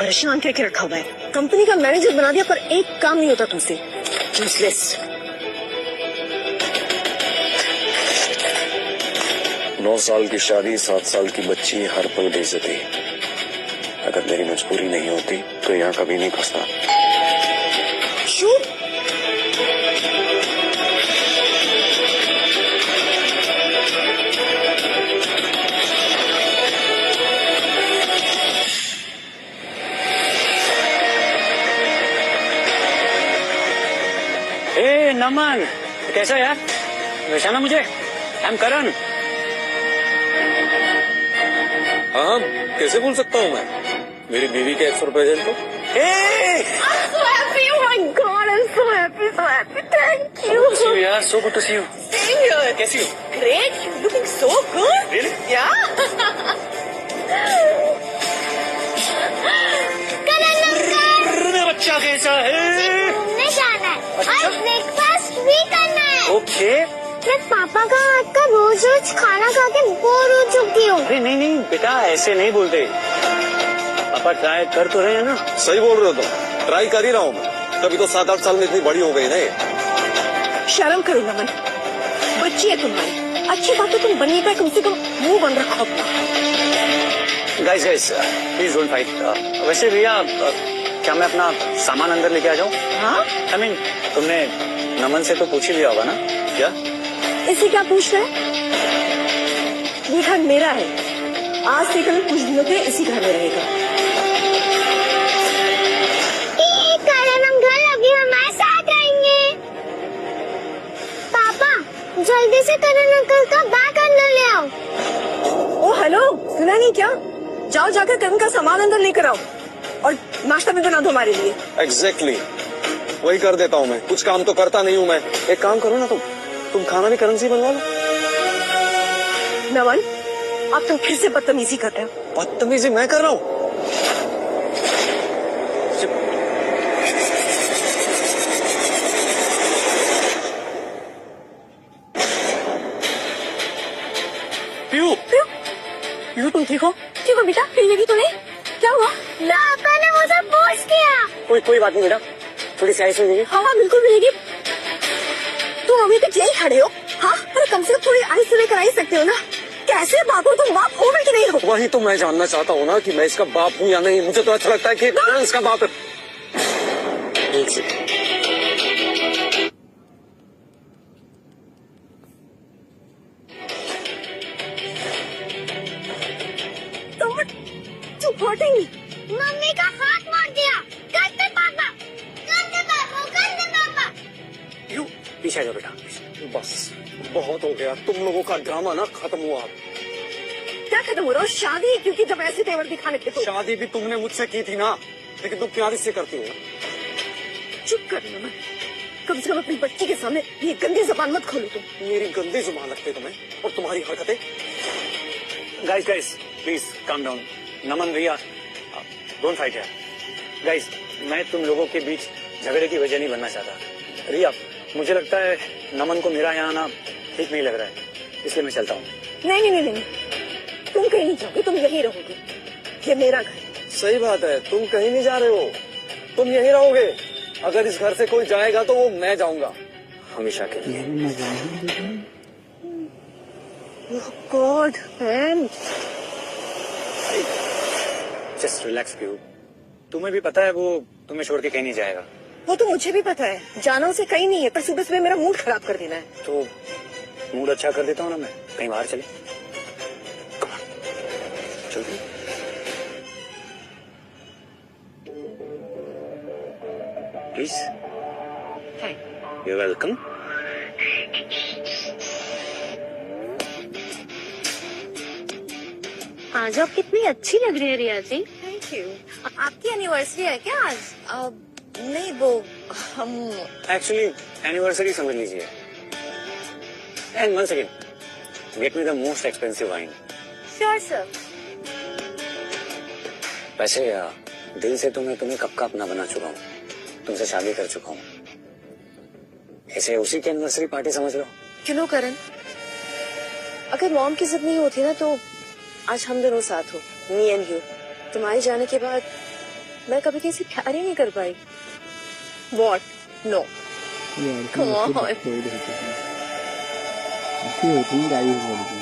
परेशान करके रखा हुआ है। कंपनी का मैनेजर बना दिया पर एक काम नहीं होता तुमसे। यूजलेस। 9 साल की शादी, 7 साल की बच्ची, हर पल बेइज्जती। अगर मेरी मजबूरी नहीं होती तो यहाँ कभी नहीं फंसता। शूट। ए नमन, कैसा यार? पहचाना मुझे? आई एम करण। हाँ, कैसे भूल सकता हूँ मैं मेरी बीवी के एक्स प्रेजेंट को। I'm so happy. Oh my God, I'm so happy, so happy. Thank you. See you यार, so good to see you. Same here. कैसी हो? Great. You're looking so good. Really? Yeah. मेरा बच्चा कैसा है? घूमने जाना है और ब्रेकफास्ट भी करना है। ओके। मैं पापा का हाथ का रोज रोज खाना खा के बोर हो चुकी हूँ। अरे नहीं नहीं बेटा, ऐसे नहीं बोलते। पापा ट्राई कर तो रहे हैं ना। सही बोल रहे हो तुम। ट्राई कर ही रहा हूँ मैं। तभी तो 7-8 साल में इतनी बड़ी हो गई ना ये। शर्म करो नमन, बच्ची है तुम्हारी। अच्छी बात है तुम बनी पाए, कम से कम मुंह बंद रखो अपना। Guys please don't fight. वैसे भैया क्या मैं अपना सामान अंदर लेके आ जाऊँ? हाँ, आई मीन तुमने नमन से तो पूछ ही लिया होगा ना? क्या इसे क्या पूछ रहे हैं? ये घर मेरा है। आज से कल कुछ दिनों के लिए इसी घर में रहेगा। करण अंकल अभी हमारे साथ आएंगे। पापा जल्दी से करण अंकल का बैग अंदर ले आओ। ओ हेलो, सुना नहीं क्या? जाओ जाकर करण का सामान अंदर लेकर आओ और नाश्ता भी बना दो हमारे लिए। एग्जैक्टली वही कर देता हूँ मैं। कुछ काम तो करता नहीं हूँ मैं। एक काम करो ना तुम खाना भी करण से ही बनवा लो। नमन, अब तुम फिर से बदतमीजी कर रहे हो। बदतमीजी मैं कर रहा हूँ? प्यू प्यू तुम ठीक हो? ठीक हो बेटा? फिर लगी तुम्हें? क्या हुआ? पापा ने मुझे पूछ दिया। कोई बात नहीं बेटा, थोड़ी सी आइस हो जाएगी। हाँ बिल्कुल मिलेगी। तुम अभी तक यही खड़े हो? हाँ, अरे कम से कम थोड़ी आइस लेकर आ ही सकते हो ना। कैसे बाप हो तुम? बाप हो भी कि नहीं हो? वही तो मैं जानना चाहता हूँ ना कि मैं इसका बाप हूँ या नहीं। मुझे तो अच्छा लगता है कि करण इसका बाप है। एक सेकंड। चुप हटेंगी। मम्मी का हाथ मार दिया। गंदे पापा, गंदे पापा, गंदे पापा। प्यू पीछे आ जाओ बेटा। बस बहुत हो गया। तुम लोगों का ड्रामा ना खत्म हुआ। क्या खत्म हो रहा हो? शादी क्योंकि जब ऐसे तेवर दिखाने थे तो। शादी भी तुमने मुझसे की थी ना, लेकिन तुम प्यार इससे करती हो ना। चुप कर नमन, कम से कम अपनी बच्ची के सामने ये गंदी जबान मत खोलो तुम। मेरी गंदी जुबान लगती तुम्हें और तुम्हारी हरकतें। Guys please calm down. Naman भैया डोंट फाइट यार। गाइस मैं तुम लोगों के बीच झगड़े की वजह नहीं बनना चाहता। रिया मुझे लगता है नमन को मेरा यहाँ आना ठीक नहीं लग रहा है, इसलिए मैं चलता हूँ। नहीं नहीं नहीं नहीं, तुम कहीं नहीं जाओगे, तुम यहीं रहोगे। ये मेरा घर। सही बात है, तुम कहीं नहीं जा रहे हो, तुम यहीं रहोगे। अगर इस घर से कोई जाएगा तो वो मैं जाऊंगा, हमेशा के लिए। गॉड मैन, जस्ट रिलैक्स प्यू। तुम्हें भी पता है वो तुम्हें छोड़ के कहीं नहीं जाएगा। वो तो मुझे भी पता है, जाना उसे कहीं नहीं है, पर सुबह सुबह मेरा मूड खराब कर देना है। तो मूड अच्छा कर देता हूँ ना मैं, कहीं बाहर चले। चलते प्लीज। You welcome. आज आप कितनी अच्छी लग रही है रिया जी। Thank you. आपकी एनिवर्सरी है क्या आज? नहीं, वो हम एक्चुअली एनिवर्सरी समझ लीजिए। And one second, get me the most expensive wine. Sure sir. वैसे दिल से तो मैं तुम्हें कब का अपना बना चुका हूँ, तुमसे शादी कर चुका हूँ। ऐसे उसी की एनिवर्सरी पार्टी समझ लो। क्यों करण, अगर मॉम की जिद नहीं होती ना तो आज हम दोनों साथ हो, मी एंड यू। तुम्हारे जाने के बाद मैं कभी किसी प्यार ही नहीं कर पाई। वॉट? नो। Come on. ऐसी होती है गाइस लड़की।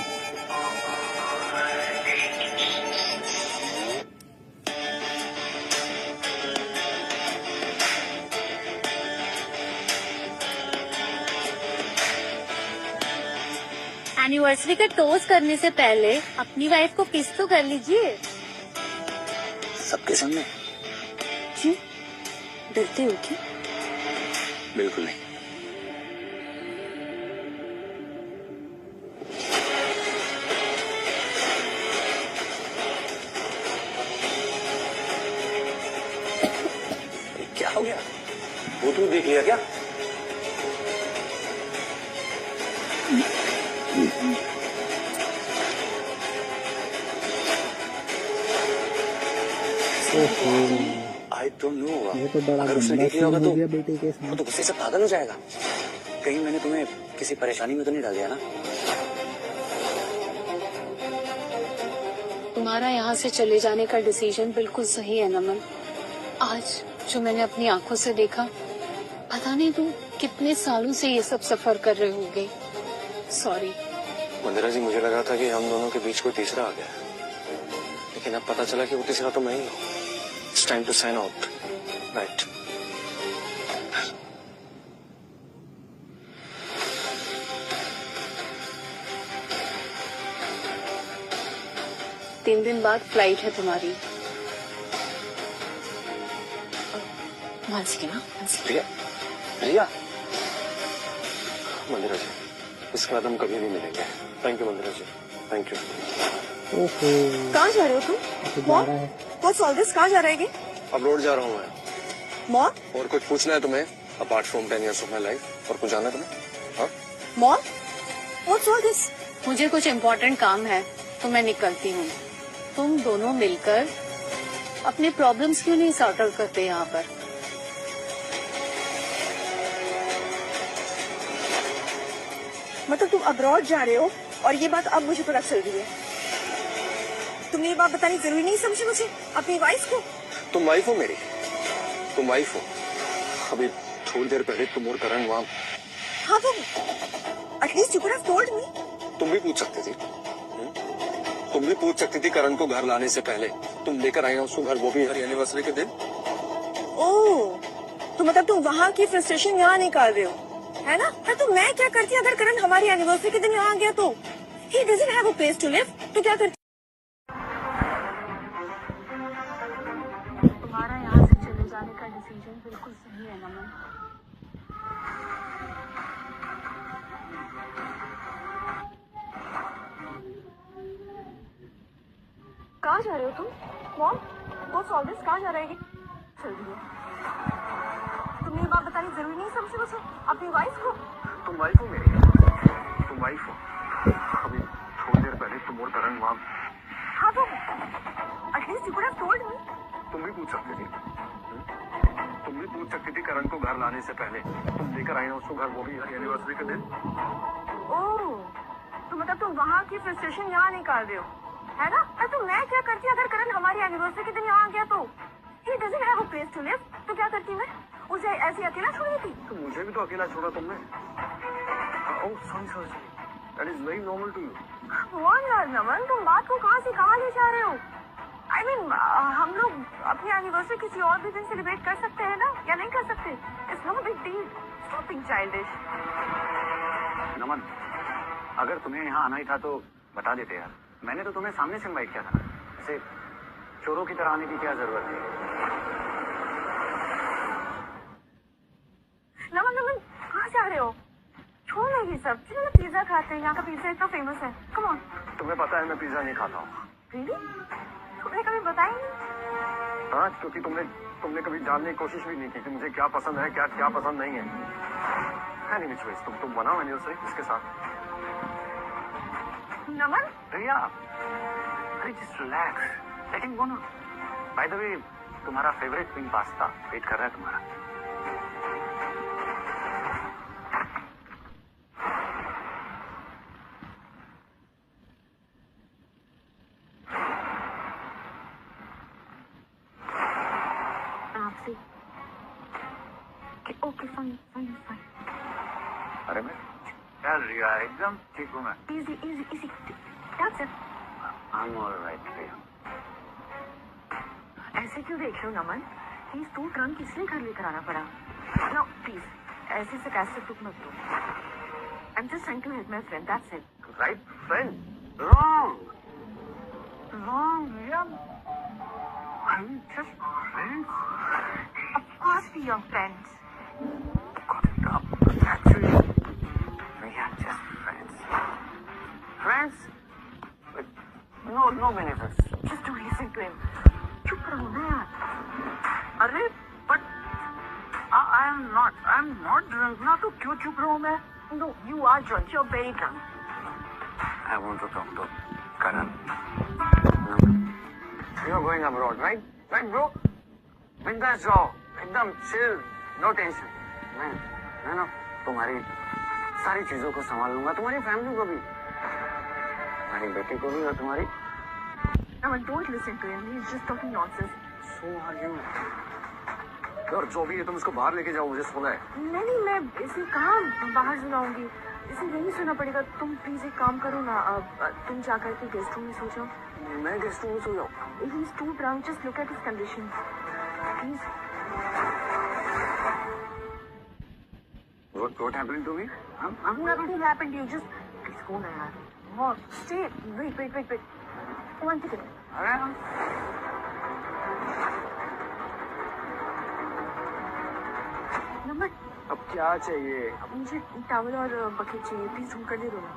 एनिवर्सरी का टोस्ट करने से पहले अपनी वाइफ को किस तो कर लीजिए। सबके सामने? क्यों? डरते हो क्या? बिल्कुल नहीं। क्या हो गया? वो तू देख लिया क्या? I don't know. ये तो बड़ा अगर उसने गंदा देख लिया होगा सीन हो गया बेटे के वो साथ। तो गुस्से से पागल हो जाएगा। कहीं मैंने तुम्हें किसी परेशानी में तो नहीं डाल दिया ना? तुम्हारा यहाँ से चले जाने का डिसीजन बिल्कुल सही है नमन। आज जो मैंने अपनी आंखों से देखा, पता नहीं तुम कितने सालों से ये सब सफर कर रहे होगे। सॉरी। मंदिरा जी, मुझे लगा था कि हम दोनों के बीच कोई तीसरा आ गया, लेकिन अब पता चला कि वो तीसरा तो मैं ही हूँ। It's time to sign out, right? तीन दिन बाद फ्लाइट है तुम्हारी। मानसी के ना? रिया, रिया। मंदिरा जी, इसके बाद हम कभी नहीं मिलेंगे। Thank you Mandira ji, thank you. ओहो, कहाँ जा रहे हो तुम? तो जा रहा है। What's all this? कहाँ जा रहे हैं? अब रोड जा रहा हूँ मैं। मॉम? और कुछ पूछना है तुम्हें apart from 10 years of my life? और कुछ जानना है तुम्हें? हाँ? मॉम? What's all this? मुझे कुछ इम्पोर्टेंट काम है तो मैं निकलती हूँ। तुम दोनों मिलकर अपने प्रॉब्लम्स क्यों नहीं सॉर्ट आउट करते यहाँ पर? मतलब तुम अब्रॉड जा रहे हो और ये बात अब मुझे पता चल रही है। तुमने ये बात बतानी जरूरी नहीं समझी मुझे अपनी वाइफ को? तुम वाइफ हो मेरी, तुम वाइफ हो। अभी थोड़ी देर पहले तुम और करण वहाँ। हाँ तो at least you could have told me. तुम भी पूछ सकती थी। तुम भी पूछ सकती थी करण को घर लाने से पहले। तुम लेकर आई हो उसको घर, वो भी हमारी एनिवर्सरी के दिन। ओह, तो मतलब तुम वहाँ की फ्रस्ट्रेशन यहाँ निकाल रहे हो, है ना? हाँ, तो मैं क्या करती अगर करण हमारी एनिवर्सरी के दिन यहाँ आ गया तो? He doesn't have a place to live, तो क्या करती? तुम्हारा यहाँ से चले जाने का डिसीजन बिल्कुल सही है नमन। कहाँ जा रहे हो तुम? Mom, What's all this? कहाँ जा रहे हैं? चल रही है। तुमने ये बात बतानी जरूरी नहीं समझी मुझे अपनी वाइफ को? तुम वाइफ हो मेरी, तुम वाइफ हो। अभी थोड़ी देर पहले तुम और करण वहाँ। हाँ तो at least you could have told me. तुम भी पूछ सकती थी। तुम भी पूछ सकती थी करण को घर लाने से पहले। तुम लेकर आई हो उसको घर, वो भी हमारी एनिवर्सरी के दिन। ओह, तो मतलब तुम वहाँ की फ्रस्ट्रेशन यहाँ निकाल रहे हो, है ना? हाँ, तो मैं क्या करती अगर करण हमारी एनिवर्सरी के दिन यहाँ आ गया तो? He doesn't have a place to live, तो क्या करती मैं? उसे ऐसे अकेला छोड़ देती? तो मुझे भी तो अकेला छोड़ा तुमने। Oh sorry sorry, that is very normal to you. कौन यार नमन, तुम बात को कहाँ से कहाँ ले जा रहे हो? I mean, हम लोग अपनी एनिवर्सरी किसी और भी दिन सेलिब्रेट कर सकते हैं ना, या नहीं कर सकते? It's no big deal. Stop being childish. नमन, अगर तुम्हें यहाँ आना ही था तो बता देते यार। मैंने तो तुम्हें सामने से इनवाइट किया था ना, ऐसे चोरों की तरह आने की क्या जरूरत है? नमन नमन, कहाँ जा रहे हो? छोड़ ये सब, चलो ना पिज्जा खाते हैं, यहाँ का पिज्जा इतना फेमस है। Come on. तुम्हें पता है मैं पिज्जा नहीं खाता हूँ। रियली? तुमने कभी बताया नहीं? हाँ, क्योंकि तुमने कभी जानने की कोशिश भी नहीं की कि मुझे क्या पसंद है, क्या पसंद नहीं है। नहीं चॉइस, तुम बनाओ एनिवर्सरी इसके साथ। नमन? रिया, अरे just relax, let him go ना। बाय द वे, तुम्हारा फेवरेट पिंक पास्ता वेट कर रहा है तुम्हारा। Taxi. Okay fine fine fine. अरे मैं चल रिया एकदम ठीक हूँ मैं। Easy easy easy that's it. I'm all right, रिया। ऐसे क्यों देख रहे हो नमन? प्लीज तू ट्रंक इसलिए घर लेकर आना पड़ा। नो प्लीज ऐसे से कैसे टुक मत दो। I am just trying to help my friend that's it. Right friend? Wrong. Wrong, Riya. I'm just friends. Of course we are friends. Got it up. Actually, we are just friends. Friends with no benefits. Just do listen to him. चुप रहो ना यार। अरे but I'm not drunk ना, तो क्यों चुप रहूं मैं? No you are drunk, you are very drunk. I want to talk to Karan. You're going abroad, right? Right, bro? बिंदास जाओ, एकदम chill, no tension. मैं ना तुम्हारी सारी चीजों को संभाल लूंगा, तुम्हारी फैमिली को भी, तुम्हारी बेटी को भी और तुम्हारी। Naman, don't listen to him. He's just talking nonsense. So are you? और जो भी है तुम इसको बाहर लेके जाओ, मुझे सोना है। नहीं मैं इसे कहाँ बाहर सुनाऊंगी, इसे यही सुना पड़ेगा। तुम प्लीज एक काम करो ना, तुम जाकर के गेस्ट रूम में सो जाओ। मैं गेस्ट रूम में सो जाऊँ? He's too drunk. Just look at his condition. Please. What happened to me? Nothing happened to you. Just please go ना यार। What? Stay. Wait. One second. अरे नंबर अब क्या चाहिए? मुझे टॉवल और बकेट चाहिए। प्लीज ढूंढ कर दे दो ना।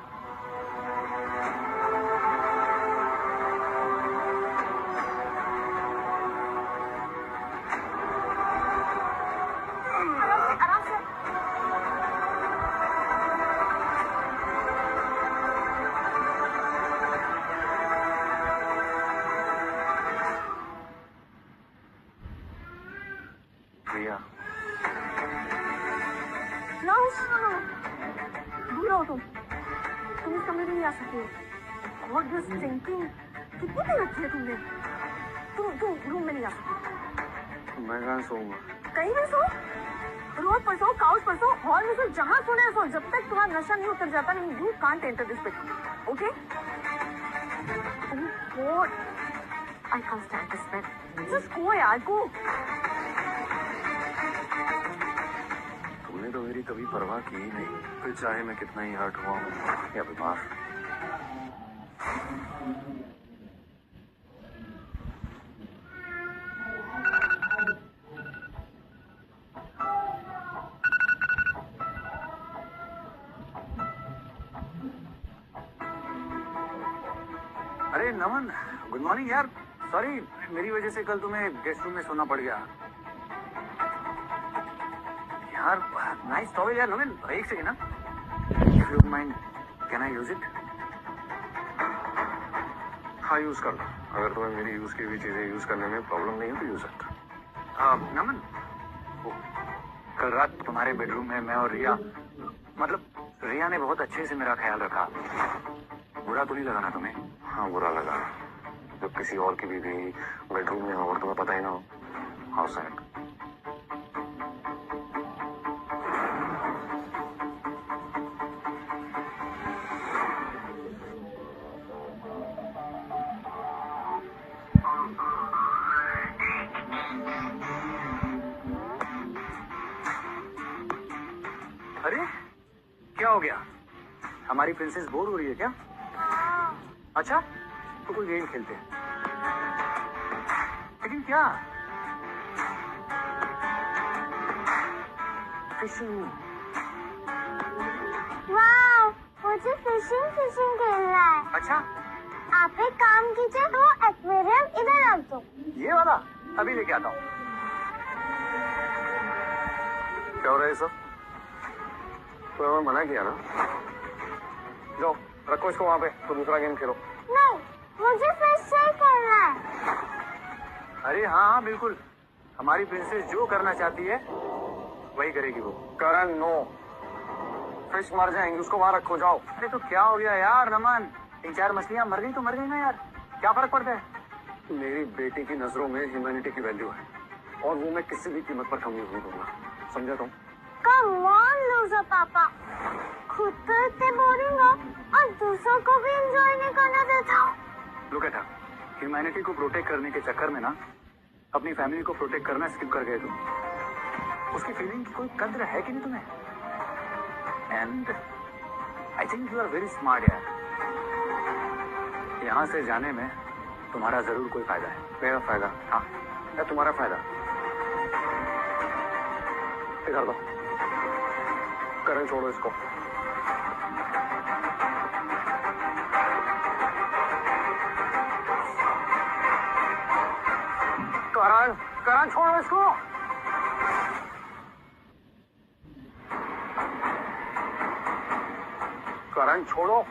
आराम से। रिया, No. दूर रहो तुम इस कमरे में नहीं आ सकते। और दिस थिंकिंग कितनी देर रखी है तुमने? तुम रूम में नहीं आ सकते। मैं कहाँ सोऊंगा? कहीं भी सो, रोड पर सो, काउच पर सो, हॉल में सो, जहाँ सोना है सो। जब तक तुम्हारा नशा नहीं उतर जाता नहीं, you can't enter this bed. Okay? God, I can't stand this bed. Just go यार, गो। तुमने तो मेरी कभी परवाह की ही नहीं, फिर चाहे मैं कितना ही हर्ट हुआ हूँ या बीमार। अरे नमन, गुड मॉर्निंग यार। सॉरी, मेरी वजह से कल तुम्हें गेस्ट रूम में सोना पड़ गया यार। नाइस टॉवल यार नमन, एक सेकेंड ना। If you mind, can I use it? हाँ यूज कर लो, अगर तुम्हें मेरी यूज की हुई चीजें यूज करने में प्रॉब्लम नहीं है तो यूज इट। नमन, कल रात तुम्हारे बेडरूम में मैं और रिया, मतलब रिया ने बहुत अच्छे से मेरा ख्याल रखा। बुरा तो नहीं लगा ना तुम्हें? हाँ बुरा लगा, जब किसी और की बीवी बेडरूम में हो और तुम्हें पता ही ना हो। How sad. अरे क्या हो गया? हमारी प्रिंसेस बोर हो रही है क्या? अच्छा तो कोई गेम खेलते हैं, लेकिन क्या? फिशिंग। वाह, मुझे फिशिंग खेलना है। अच्छा आप एक काम कीजिए, वो एक्वेरियम इधर रख दो। ये वाला अभी लेके आता हूँ। क्या हो रहा है सब? तो मैं मना किया ना। जाओ रखो इसको वहाँ पे, तो दूसरा गेम खेलो। नहीं, मुझे फिश से खेलना है। अरे हाँ बिल्कुल, हमारी प्रिंसेस जो करना चाहती है वही करेगी वो। करण नो, फिश मर जाएंगी, उसको वहाँ रखो, जाओ। अरे तो क्या हो गया यार नमन, 3-4 मछलियाँ मर गई तो मर गई ना यार, क्या फर्क पड़ता है? मेरी बेटी की नजरों में ह्यूमैनिटी की वैल्यू है, और वो मैं किसी भी कीमत पर कमी नहीं दूंगा, समझा तुम? Come on, loser पापा। खुद तो इतने बोरिंग हो और दूसरों को भी एंजॉय नहीं करना देता हो। लुक एट हर, ह्यूमैनिटी को प्रोटेक्ट करने के चक्कर में ना अपनी फैमिली को प्रोटेक्ट करना स्किप कर गए तुम। उसकी फीलिंग की कोई कद्र है कि नहीं तुम्हें? And I think you are very smart यार। यहाँ से जाने में तुम्हारा जरूर कोई फायदा है। मेरा फायदा? हाँ, या तुम्हारा फायदा? इधर दो। करण छोड़ो इसको। करण, करण छोड़ो इसको। करण छोड़ो।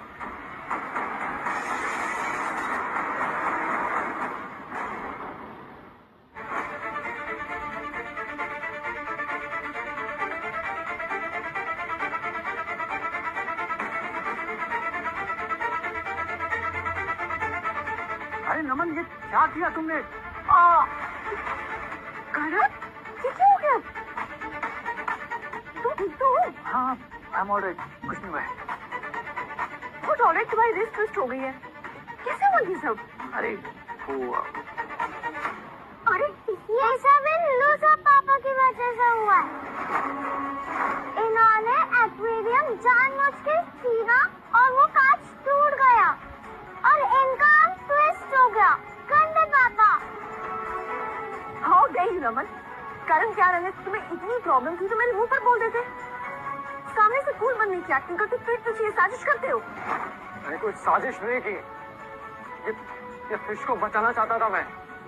अरे नमन, ये क्या किया तुमने? करण, ये क्या हो गया? तुम ठीक तो हो? हाँ, आई एम ऑलराइट, कुछ नहीं हुआ है। कुछ ऑलराइट, तुम्हारी रिस्ट ट्विस्ट हो गई है। कैसे हुआ ये सब? अरे वो अरे ये सब इन लूजर पापा की वजह से हुआ है। इन्होंने एक्वेरियम जानबूझ के छीना और वो कांच टूट गया और इनका आर्म ट्विस्ट हो गया। गंदे पापा। हाउ डेयर यू नमन? करण क्या रहने तुम्हें इतनी प्रॉब्लम थी तो मेरे मुंह पर बोल देते। सामने से कूल बनने की एक्टिंग करके पीठ पीछे ये साजिश करते हो। मैंने कोई साजिश नहीं की। ये फिश को बचाना चाहता था मैं।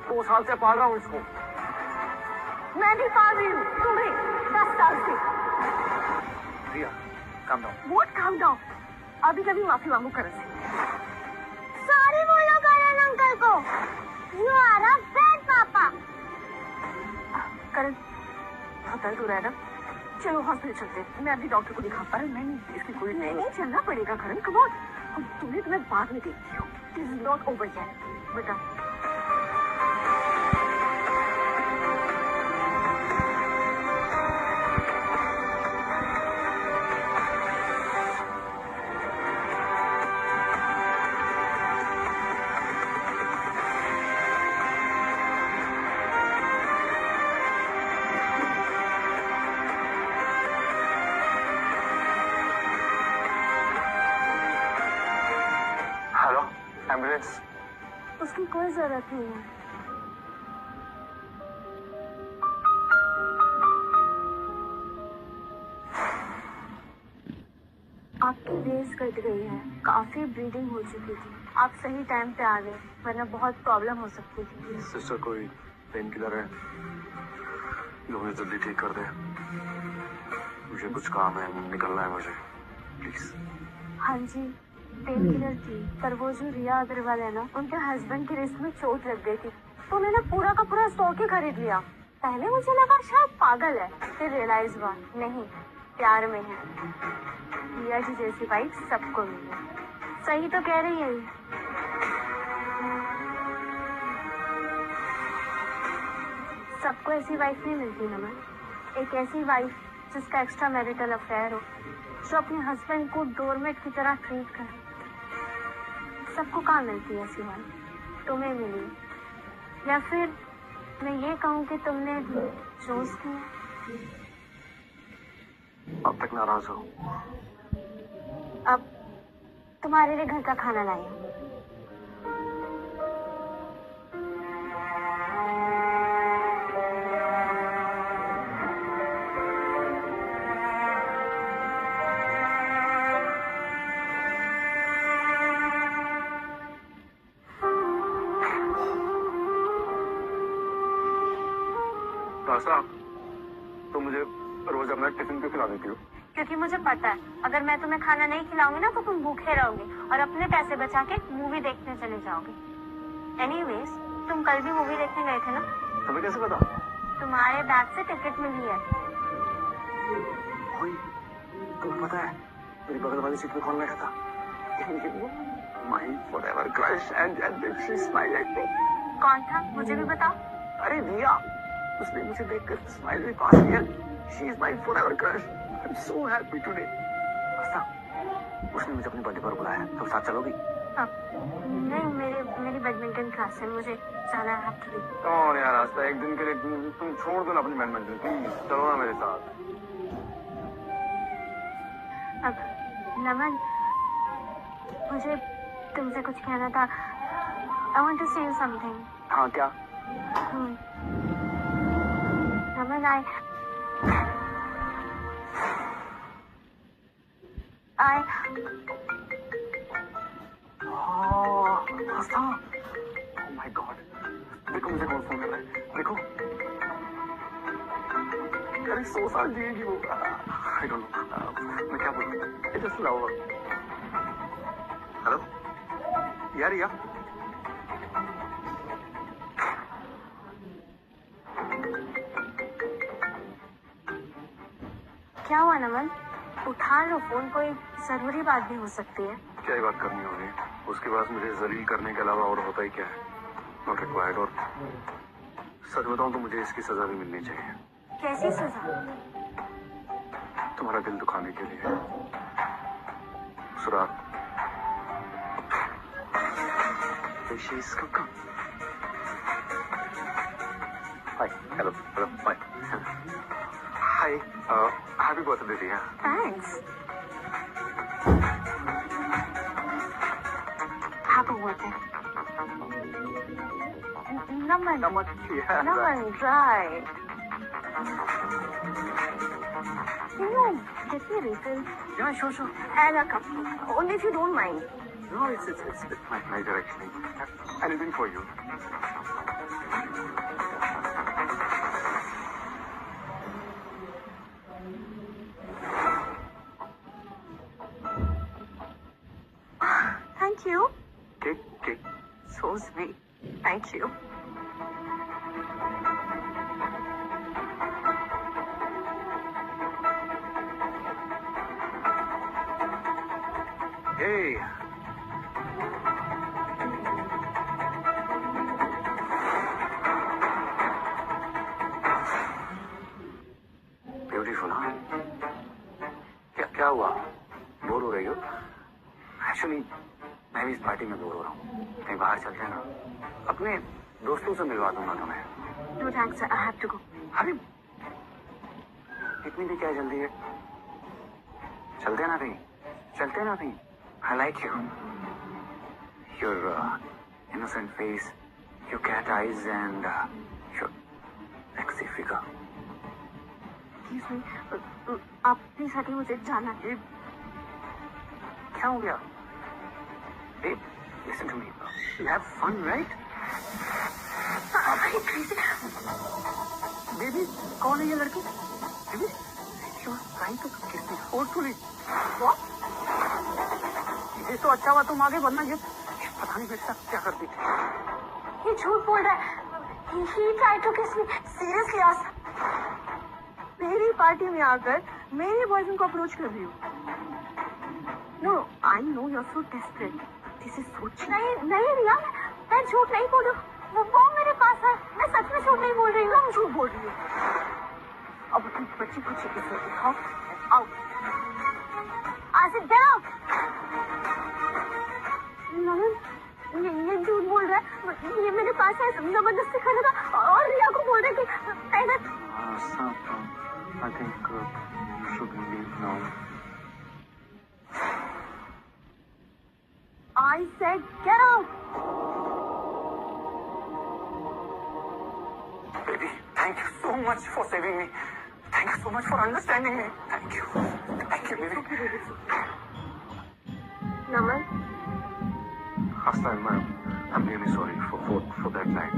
2 साल से पाल रहा हूँ इसको। मैं भी पाल रही हूँ तुम्हें 10 साल से। रिया, calm down. What calm down? अभी कभी माफी मांगू करण से। सॉरी बोलो करण अंकल को। यू आर अ बैड पापा। करण, बहुत दर्द हो रहा है ना? चलो हॉस्पिटल चलते हैं। मैं अभी डॉक्टर को दिखाता हूँ। नहीं, इसकी कोई नहीं चलना पड़ेगा करण, कम ऑन। तुम्हें बाद में देखती हूँ। This is not over yet बेटा। Hello, ambulance. उसकी कोई जरूरत नहीं है। आपकी रेस कट गई है। काफी ब्लीडिंग हो चुकी थी। आप सही टाइम पे आ गए, वरना बहुत प्रॉब्लम हो सकती थी। सिस्टर, कोई पेन किलर है जो मुझे जल्दी ठीक कर दे? मुझे कुछ काम है, निकलना है मुझे, प्लीज। हाँ जी, पेन किलर थी, पर वो जो रिया अग्रवाल है ना, उनके हस्बैंड की रिस्ट में चोट लग गई थी तो उन्होंने पूरा का पूरा स्टॉक ही खरीद लिया। पहले मुझे लगा शायद पागल है, फिर रियलाइज हुआ नहीं, प्यार में है। रिया जी जैसी वाइफ सबको मिले। सही तो कह रही है। सबको ऐसी वाइफ नहीं मिलती ना मैं। एक ऐसी वाइफ जिसका एक्स्ट्रा मैरिटल अफेयर हो, जो अपने हस्बैंड को डोरमेट की तरह ट्रीट करे। सबको कहाँ मिलती है ऐसी वाइफ? तुम्हें मिली, या फिर मैं ये कहूँ कि तुमने चूज किया। अब तक नाराज हो? अब तुम्हारे लिए घर का खाना लाया। साहब, तो मुझे रोज अपना टिफिन क्यों खिला देती हो? क्योंकि मुझे पता है अगर मैं तुम्हें खाना नहीं खिलाऊंगी ना तो तुम भूखे रहोगे और अपने पैसे बचा के मूवी देखने चले जाओगे। एनीवेज, तुम कल भी मूवी देखने गए थे ना? तुम्हें कैसे पता? तुम्हारे बैग से टिकट मिली है। ओए, तुम्हें पता है मेरी बगल वाली सीट पे कौन बैठा था? My forever crush and she smiled at me. कौन था मुझे भी बताओ। अरे रिया, उसने मुझे देखकर स्माइल भी पास किया। She is my forever crush. I am so happy today. उसने मुझे अपने बर्थडे पर बुलाया, तुम साथ चलोगी? नहीं, मेरी बैडमिंटन क्लास है, मुझे जाना है आपके लिए। और यार रास्ता एक दिन के लिए तुम छोड़ दो ना अपनी बैडमिंटन, प्लीज चलो ना मेरे साथ। अब नमन, मुझे तुमसे कुछ कहना था। आई वांट टू से यू समथिंग। हाँ क्या? नमन, I Aastha, oh my God, देखो मुझे कौन फोन कर रहा है, देखो। अरे 100 साल जिएगी वो। I don't know, मैं क्या बोलूँ? It is love. हेलो यार, या क्या हुआ नमन? उठा लो फोन, कोई जरूरी बात भी हो सकती है। क्या ही बात करनी होगी? उसके पास मुझे जलील करने के अलावा और होता ही क्या है? Not required. और सच बताऊं तो मुझे इसकी सजा भी मिलनी चाहिए। कैसी सजा? तुम्हारा दिल दुखाने के लिए। उस रात hi, hello hello, bye. Hi, happy birthday dear. Thanks. Happy birthday Naman. Naman, right. Can you get me a refill? Yeah, sure. And a cup. Only if you don't mind. No, it's my pleasure actually. Anything for you. Thank you. Cake. So sweet. Thank you. Hey. Beautiful, huh? क्या हुआ? Bore हो रही हो? Actually, मैं भी इस party में bore हो रहा हूँ। कहीं बाहर चलते हैं ना? अपने दोस्तों से मिलवा दूंगा तुम्हें। No thanks, I have to go. अरे इतनी भी क्या जल्दी है? चलते ना कहीं। I like you. Your innocent face, your cat eyes and your sexy figure. Excuse me. आप प्लीज हटिए, मुझे जाना है। क्या हो गया? Hey, listen to me. You have fun, right? Baby, कौन है ये लड़की? Baby, she was trying to kiss me forcefully. What? ये तो अच्छा हुआ तुम आगे बढ़ना, ये पता नहीं मेरे साथ क्या करती थी। ये झूठ बोल रहा है। He tried to kiss me. Seriously, आशा? मेरी पार्टी में आकर मेरे बॉयफ्रेंड को अप्रोच कर रही हूँ। No, I know you're so desperate. This is so cheap. नहीं रिया, मैं झूठ नहीं बोल रही हूँ। वो मेरे पास है। मैं सच में झूठ नहीं बोल रही हूँ। झूठ बोल रही हूँ। अब तुम बच्ची इसे दिखाओ। आओ। Sit down. ये झूठ बोल रहा है। ये मेरे पास है, जबरदस्ती कर रहा था और रिया को बोल रहा है कि I think you should leave now. I said get out. Baby, thank you so much for saving me. Thank you so much for understanding me. Thank you, baby. Naman, Asta, I'm really sorry for that night.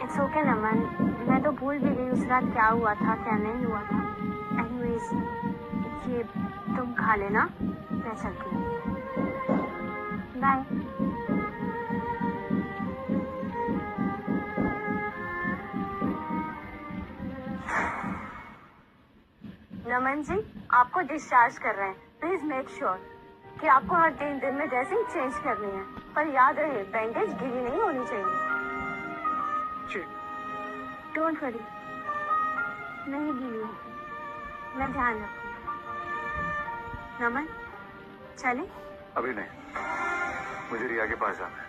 It's okay नमन, मैं तो भूल भी गई उस रात क्या हुआ था क्या नहीं हुआ था। Anyways, ये तुम खा लेना, मैं चलती हूँ। बाय। नमन जी, आपको डिस्चार्ज कर रहे हैं। प्लीज मेक श्योर कि आपको हर 3 दिन में ड्रेसिंग चेंज करनी है, पर याद रहे बैंडेज गीली नहीं होनी चाहिए। शिट। डोंट वरी, नहीं गीली हूँ, मैं ध्यान रखूँ। नमन, चले? अभी नहीं, मुझे रिया के पास जाना है।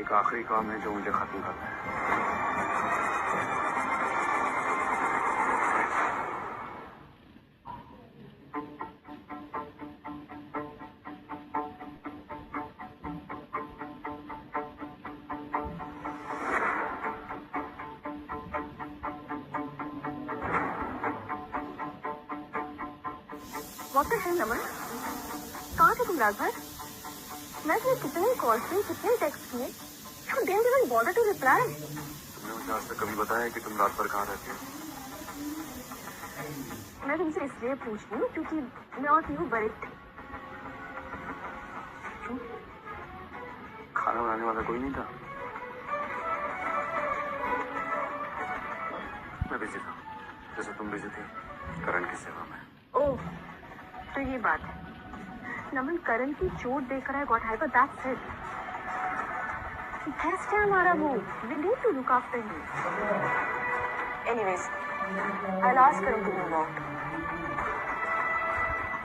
एक आखिरी काम है जो मुझे खत्म करना है। वापस है नमन, कहाँ थे तुम रात भर? मैं तुम्हें कितने कॉल किए, कितने टेक्स्ट किए, you didn't even bother to reply. तुमने मुझे आज तक कभी बताया कि तुम रात भर कहाँ रहती हो? मैं तुमसे इसलिए पूछ रही हूँ क्योंकि मैं और पीहू बड़े थे। क्यों? खाना बनाने वाला कोई नहीं था? मैं बिजी था, जैसे तुम बिजी थी करण की सेवा में। ओह, तो ये बात है। नमन, करण की चोट देख रहा है, got hyper, that's it. Guest है हमारा वो, we need to look after him. Anyways, I'll ask Karan to move out.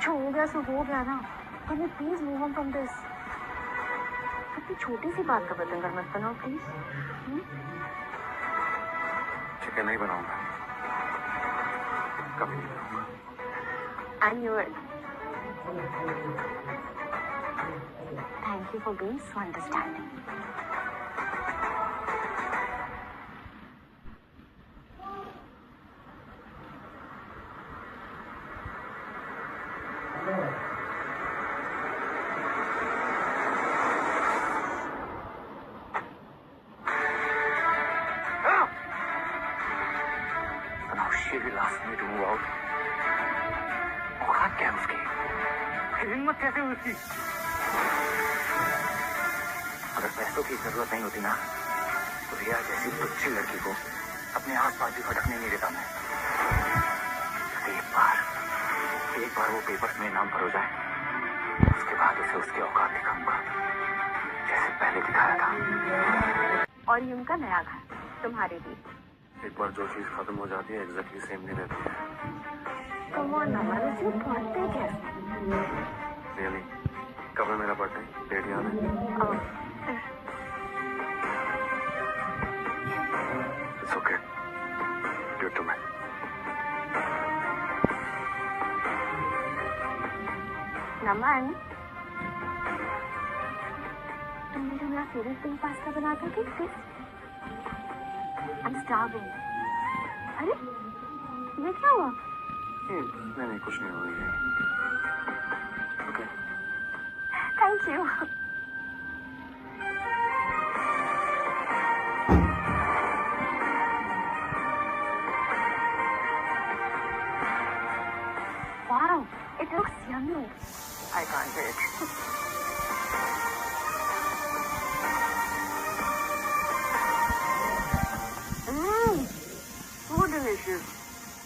जो हो गया सो हो गया ना, can you please move on from this? इतनी छोटी सी बात का बतंगड़ मत बनाओ प्लीज। चिकन नहीं बनाऊंगा, कभी नहीं बनाऊंगा। I knew it. Thank you for being so understanding. Now she will ask me to move out. औकात क्या है उसकी? हिम्मत कैसे हुई उसकी? अगर पैसों की जरूरत नहीं होती ना, तो रिया जैसी तुच्छ लड़की को अपने आस-पास भी भटकने नहीं देता मैं। एक बार वो पेपर्स में नाम भर हो जाए, उसके बाद उसे उसकी औकात दिखाऊंगा, जैसे पहले दिखाया था। और ये उनका नया घर तुम्हारे लिए। एक बार जो चीज खत्म हो जाती है एग्जैक्टली सेम नहीं रहती है। Come on, नमन, उसे पढ़ते कैसे? रियली, कब है मेरा बर्थडे? डेट याद है? It's okay. Give it to me. नमन, तुम मुझे मेरा फेवरेट पिंक पास्ता बना दोगे प्लीज? I'm starving. अरे, ये क्या हुआ? नहीं कुछ नहीं हुआ ये। Okay. Thank you. Wow, it looks yummy. I can't wait. So delicious.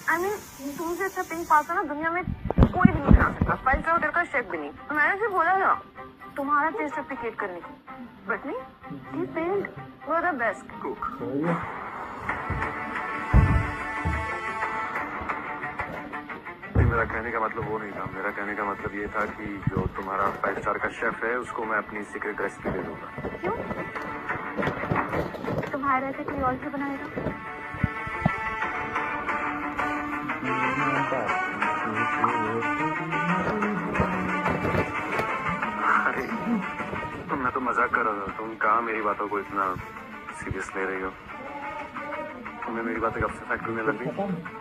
I mean, तुमसे अच्छा पिंक पास्ता ना दुनिया में कोई भी नहीं बना सकता। 5 स्टार होटल का शेफ भी नहीं। मैंने से बोला था तुम्हारा टेस्ट रेप्लिकेट करने की, बट नहीं, he failed. You're the best cook. मेरा कहने का मतलब वो नहीं था। मेरा कहने का मतलब ये था कि जो तुम्हारा 5 स्टार का शेफ है उसको मैं अपनी सीक्रेट रेसिपी दे दूंगा। क्यों? तुम्हारे रहते कोई और क्यों बनाएगा? अरे मैं तो मजाक कर रहा था। तुम कहाँ मेरी बातों को इतना सीरियस ले रही हो? तुम्हें मेरी बातें कब से फैक्ट्री में लग गई?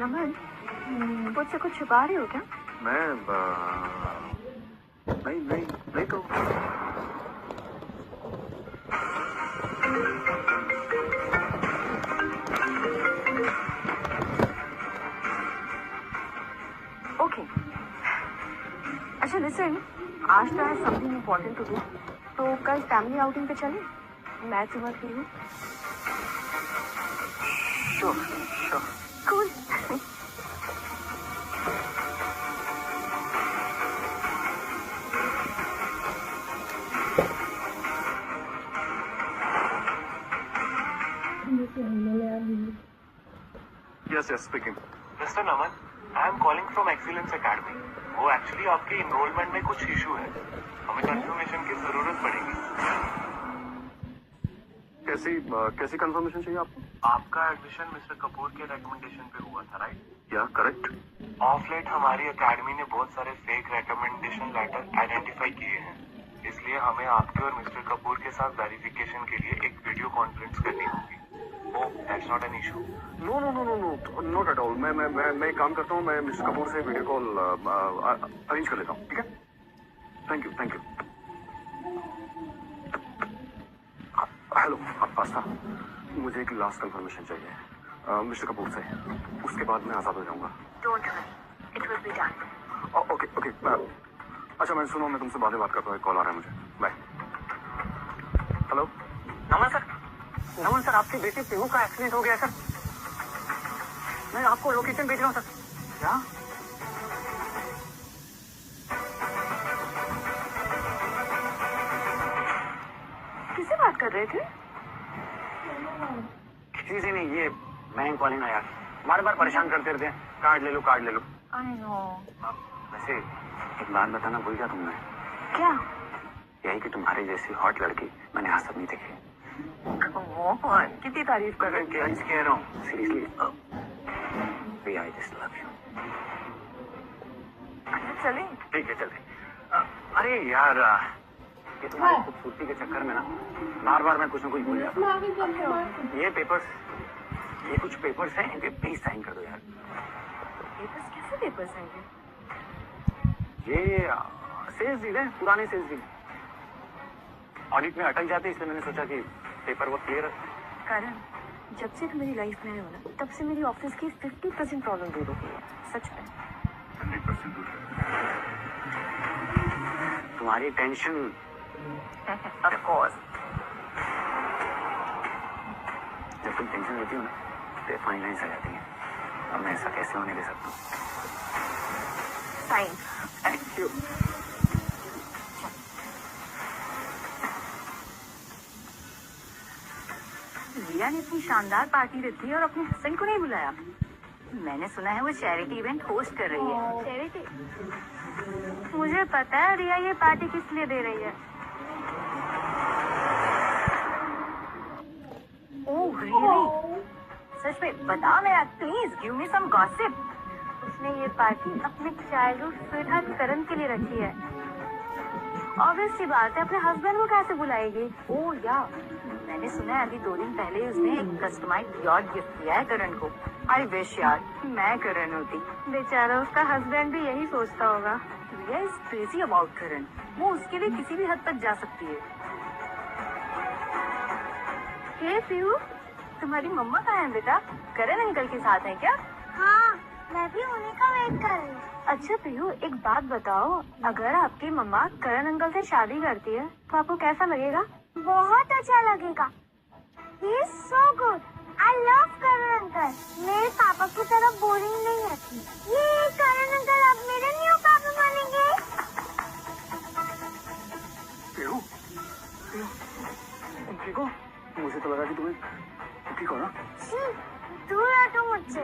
नमन, मुझसे कुछ छुपा रही हो क्या? मैं नहीं तो ओके। अच्छा लिसन, आज तो है समथिंग इम्पोर्टेंट टू डू, तो कल फैमिली आउटिंग पे चले? मैं तुम्हें फ्री हूँ। Sure cool. Yes speaking. Mister Naman, I am calling from excellence academy. वो एक्चुअली आपके इनरोलमेंट में कुछ इशू है, हमें कंफर्मेशन की जरूरत पड़ेगी। कैसी कंफर्मेशन चाहिए आपको? आपका एडमिशन मिस्टर कपूर के रिकमेंडेशन पे हुआ था, राइट? या करेक्ट। ऑफ लेट हमारी एकेडमी ने बहुत सारे फेक रिकमेंडेशन लेटर आइडेंटिफाई किए हैं, इसलिए हमें आपके और मिस्टर कपूर के साथ वेरिफिकेशन के लिए एक वीडियो कॉन्फ्रेंस करनी होगी। Oh, that's not an issue. No no no no no, not at all. मैं एक काम करता हूँ, मैं मिस्टर कपूर से वीडियो कॉल अरेंज कर लेता हूँ, ठीक है? Thank you, thank you. Hello Astha, मुझे एक लास्ट कंफर्मेशन चाहिए मिस्टर कपूर से, उसके बाद मैं आजाद हो जाऊंगा। Don't worry, it will be done. Okay okay. अच्छा मैं सुनो, मैं तुमसे बाद में बात करता हूँ, एक कॉल आ रहा है मुझे। बाय। हेलो नमन सर, आपकी बेटी पीहू का एक्सीडेंट हो गया सर। मैं आपको लोकेशन भेज रहा हूँ सर। क्या? किससे बात कर रहे थे? किसी से नहीं, ये बैंक वाले ना यार, बार बार परेशान करते रहते हैं, कार्ड ले लो कार्ड ले लो। I know. वैसे एक बात बताना भूल गया तुमने। क्या? यही कि तुम्हारी जैसी हॉट लड़की मैंने आज तक नहीं देखी। कितनी तारीफ कर रहे थे? आज कह रहा हूँ seriously, I just love you. चले? ठीक है चलते। अरे यार, ये तुम्हारी खूबसूरती के चक्कर में ना बार बार मैं कुछ ना कुछ भूल जाता हूँ। ये कुछ पेपर्स हैं, इनके प्लीज साइन कर दो यार। पेपर्स? कैसे पेपर्स हैं ये सेल्स डील है, पुराने सेल्स डील। ऑडिट में अटक जाते, इसलिए मैंने सोचा कि पेपर वर्क क्लियर है। करण, जब से तुम मेरी लाइफ में आए हो ना, तब से मेरी ऑफिस की 50% प्रॉब्लम दूर हो गई है, सच में। 100% दूर है। तुम्हारी टेंशन ऑफ कोर्स। जब तुम टेंशन लेती हो ना, तो फाइन लाइन्स आ जाती हैं। अब मैं ऐसा कैसे होने दे सकता हूँ? साइन। Thank you. रिया ने इतनी शानदार पार्टी रखी है और अपने हस्बैंड को नहीं बुलाया। मैंने सुना है वो चैरिटी इवेंट होस्ट कर रही है। चैरिटी? मुझे पता है रिया ये पार्टी किस लिए दे रही है। Oh really? सच में बता मेरा, please give me some gossip. उसने ये पार्टी अपने चाइल्डहुड स्वीटहार्ट करण के लिए रखी है। ऑब्वियस सी बात है, अपने हस्बैंड को कैसे बुलाएगी? ओह या, मैंने सुना है अभी 2 दिन पहले उसने एक कस्टमाइज्ड यॉट गिफ्ट किया है करण को। आई विश यार मैं करण होती। बेचारा उसका हस्बैंड भी यही सोचता होगा। रिया इज क्रेजी अबाउट करण, वो उसके लिए किसी भी हद तक जा सकती है। हे पीहू, तुम्हारी मम्मा कहाँ है बेटा? करण अंकल के साथ है क्या? हाँ, मैं भी उन्हीं का वेट कर रही हूँ। अच्छा पीहू, एक बात बताओ, अगर आपकी मम्मा करण अंकल से शादी करती है तो आपको कैसा लगेगा? बहुत अच्छा लगेगा। He is so good. I love Karan uncle. मेरे पापा की तरह बोरिंग नहीं है। ये करण अंकल अब मेरे न्यू पापा बनेंगे। पीहू, तुम ठीक हो? मुझे तो लगा कि तुम्हें ठीक हो ना? छी, दूर हटो मुझसे।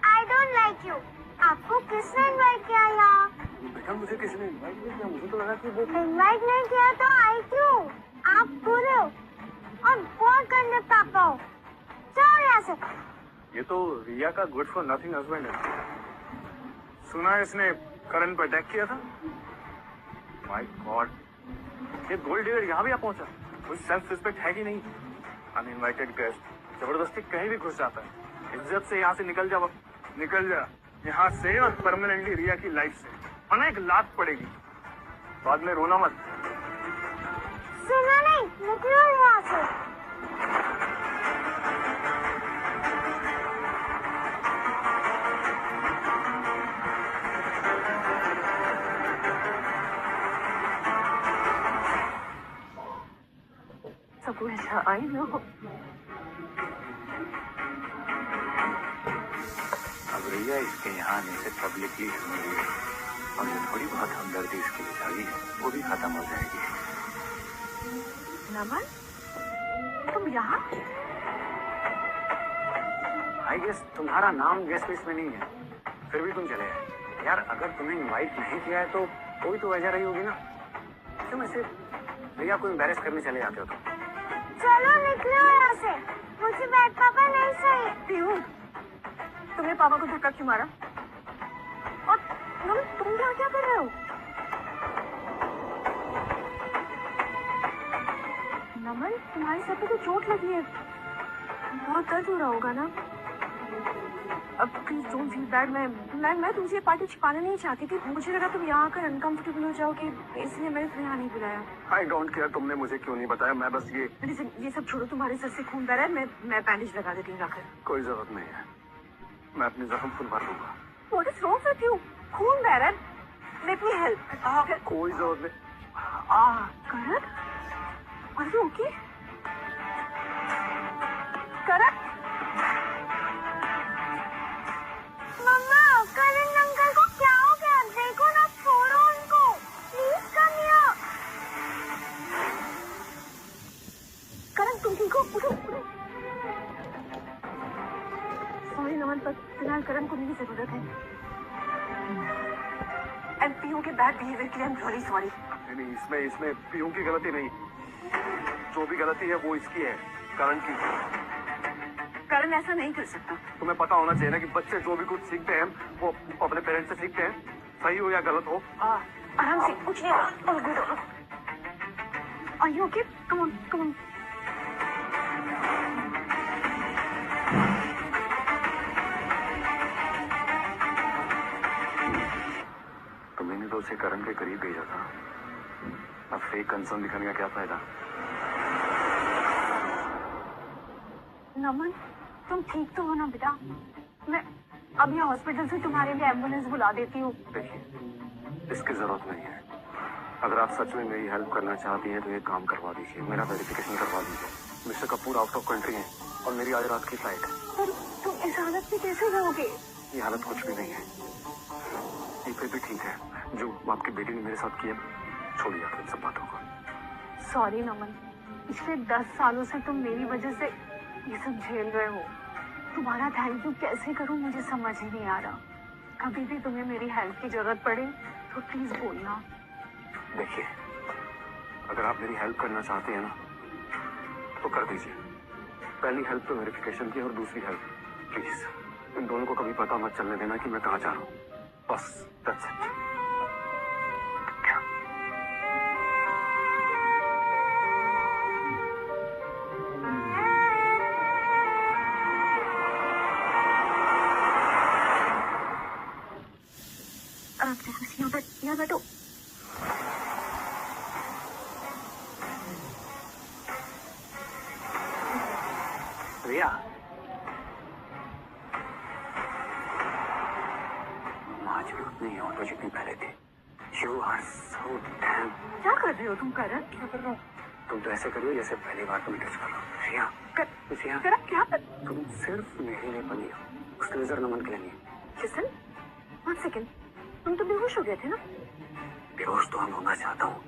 I don't like you. आपको किसने इनवाइट किया यहाँ? बेटा मुझे किसी ने इनवाइट नहीं किया, मुझे तो लगा कि वो इनवाइट नहीं किया तो आई क्यों? आप बुरे हो और बहुत गंदे पापा हो। जाओ यहाँ से। ये तो रिया का गुड फॉर नथिंग हस्बैंड है। सुना है इसने करण पर अटैक किया था। माय गॉड, ये गोल्ड डिगर यहाँ भी आ पहुंचा। कोई सेल्फ रिस्पेक्ट है कि नहीं? अनइनवाइटेड गेस्ट जबरदस्ती कहीं भी घुस जाता है। इज्जत से यहाँ से निकल जा, निकल जा यहाँ से, और परमानेंटली रिया की लाइफ से। वरना एक लात पड़ेगी, बाद में रोना मत। सुना नहीं, निकलो यहाँ से। सब ऐसा आई नो। अब रिया इसके यहाँ आने से पब्लिकली सुनेगी, और जो थोड़ी बहुत हमदर्दी इसके लिए जागी है वो भी खत्म हो जाएगी। नमन, तुम यहाँ? आई गेस तुम्हारा नाम गेस्ट लिस्ट में नहीं है, फिर भी तुम चले आए। यार अगर तुम्हें इनवाइट नहीं किया है तो कोई तो वजह रही होगी ना, क्यों ऐसे भैया को एम्बैरेस करने चले जाते हो तुम? चलो निकलो यहाँ से, मुझे बैड पापा नहीं चाहिए। पीहू, तुमने पापा को धक्का क्यों मारा? और नमन तुम यहाँ क्या कर रहे हो? नमन तुम्हारे सर पे तो चोट लगी है, बहुत दर्द हो रहा होगा ना? अब प्लीज डोंट फील बैड। मैं तुमसे ये पार्टी छिपाना नहीं चाहती थी, मुझे लगा तुम यहाँ आकर अनकंफर्टेबल हो जाओगे, इसलिए मैंने तुम्हें यहाँ नहीं बुलाया। आई डोंट केयर तुमने मुझे क्यों नहीं बताया, मैं बस ये सब छोड़ो, तुम्हारे सर से खून बह रहा है, मैं बैंडेज लगा देती हूँ जाकर। कोई जरूरत नहीं है, मैं अपनी जख्म खुद भर दूंगा। What is wrong with you? खून बह रहा है, let me help। कोई जरूरत नहीं। Karan, are you okay? Karan, mamma Karan uncle को क्या हो गया? देखो ना, छोड़ो उनको, प्लीज कम हियर। करण तुम ठीक हो? उठो। सॉरी नमन, पर फिलहाल करण को मेरी जरूरत है। एंड पीयू के बैड बिहेवियर के लिए आई एम रियली सॉरी। नहीं, इसमें पीयू की गलती नहीं, जो भी गलती है वो इसकी है, करण की। करण ऐसा नहीं कर सकता। तुम्हें पता होना चाहिए ना कि बच्चे जो भी कुछ सीखते हैं वो अपने पेरेंट्स से सीखते हैं, सही हो या गलत हो। आराम से, कुछ नहीं होगा। Are you okay? Come on। तुमने तो उसे करण के करीब भेजा था, अब फेक कंसर्न दिखाने का क्या फायदा? नमन तुम ठीक तो हो ना बेटा? मैं अब यहाँ हॉस्पिटल से तुम्हारे लिए एम्बुलेंस बुला देती हूँ। देखिए, इसकी जरूरत नहीं है। अगर आप सच में मेरी हेल्प करना चाहती हैं तो ये काम करवा दीजिए, मेरा वेरिफिकेशन करवा दीजिए। Mister Kapoor out of country है और मेरी आज रात की फ्लाइट है। पर तुम इस हालत में कैसे रहोगे? ये हालत कुछ भी नहीं है, ये फिर भी ठीक है। जो आपकी बेटी ने मेरे साथ किया, छोड़िए आप इन सब बातों को। सॉरी नमन, पिछले 10 सालों से तुम मेरी वजह से ये सब झेल रहे हो। तुम्हारा थैंक यू कैसे करूं मुझे समझ ही नहीं आ रहा। कभी भी तुम्हें मेरी हेल्प की जरूरत पड़े तो प्लीज बोलना। देखिए, अगर आप मेरी हेल्प करना चाहते हैं ना तो कर दीजिए। पहली हेल्प तो वेरिफिकेशन की, और दूसरी हेल्प प्लीज इन दोनों को कभी पता मत चलने देना कि मैं कहाँ जा रहा हूँ, बस that's it। यहाँ बैठो। रिया, आज भी उतनी ऑटो जितनी पहले थी। You are so damn। क्या कर रहे हो तुम करण? क्या कर रहा हूँ? तुम तो ऐसे करियो जैसे पहली बार तुम टच करो। रिया, रिया, करण क्या कर? तुम सिर्फ मेरे लिए बनी हो, उस लेजर नमन के लिए नहीं। लिसन, 1 सेकेंड, तुम तो बेहोश हो गए थे ना? बेहोश तो हम होना चाहता हूँ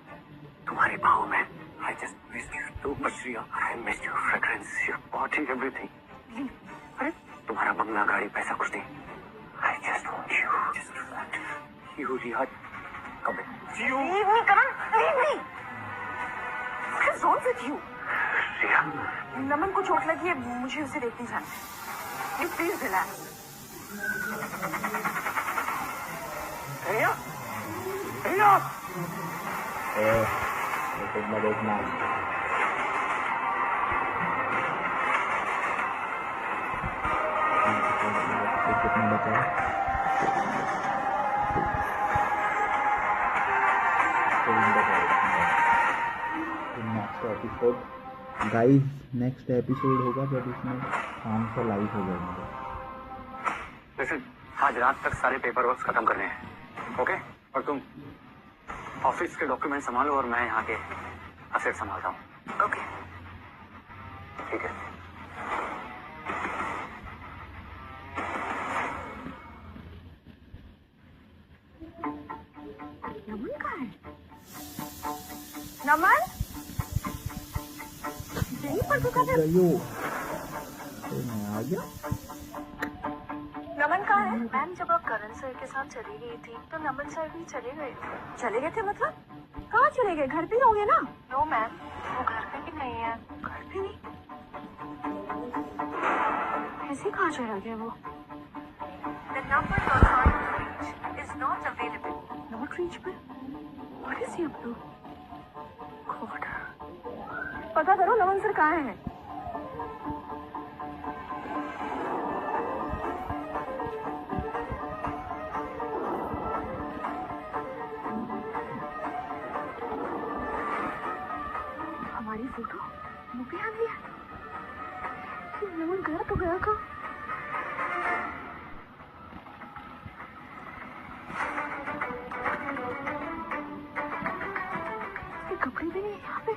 तुम्हारी बाहों में। I just missed you too much, Riya. I missed your fragrance, your body, everything. अरे तुम्हारा बंगला, गाड़ी, पैसा कुछ नहीं। I just want you. Just that. You, Riya. Come in. You. Leave me, Karan. Leave me. What is wrong with you? Riya. नमन को चोट लगी है, मुझे उसे देखने जाना। You please relax. Riya. Riya. देखना देखना कितना बचा है? Next episode guys, next episode होगा जब इसमें शाम से लाइव हो जाएगा। Listen, आज रात तक सारे पेपर वर्क खत्म करने हैं, ओके? और तुम ऑफिस के डॉक्यूमेंट संभालो और मैं यहाँ के असेट संभालता हूँ। ओके। ठीक है। नमन कहाँ है? नमन? यहीं पर तो कर रहे हो? तो मैं आ गया। मैम जब आप करण सर के साथ चली गई थी तो नमन सर भी चले गए थे। चले गए थे मतलब? कहाँ चले गए? घर पे होंगे ना? नो मैम, वो घर पे भी नहीं है। घर पे नहीं? ऐसे कहाँ चला गया वो? The number you're trying to reach is not available. Not reach पे? What is he up to? God. पता करो नमन सर कहाँ हैं? हमारी फोटो मुँह पे आ गया। नमन गया तो गया कहाँ? ये कपड़े भी नहीं है यहाँ पे।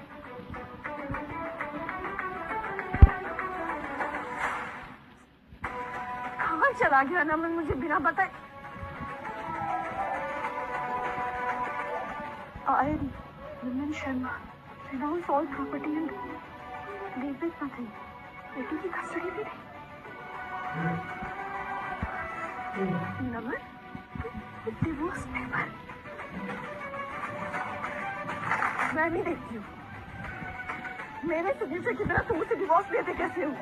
कहाँ चला गया नमन मुझे बिना बताए? I am Vimal Sharma. Renounce all property and leave with nothing. बेटी की कस्टडी भी नहीं। नमन, डिवोर्स पेपर। मैं भी देखती हूँ। मेरे सिग्नेचर की तरह तुम उसे डिवोर्स देते कैसे हो?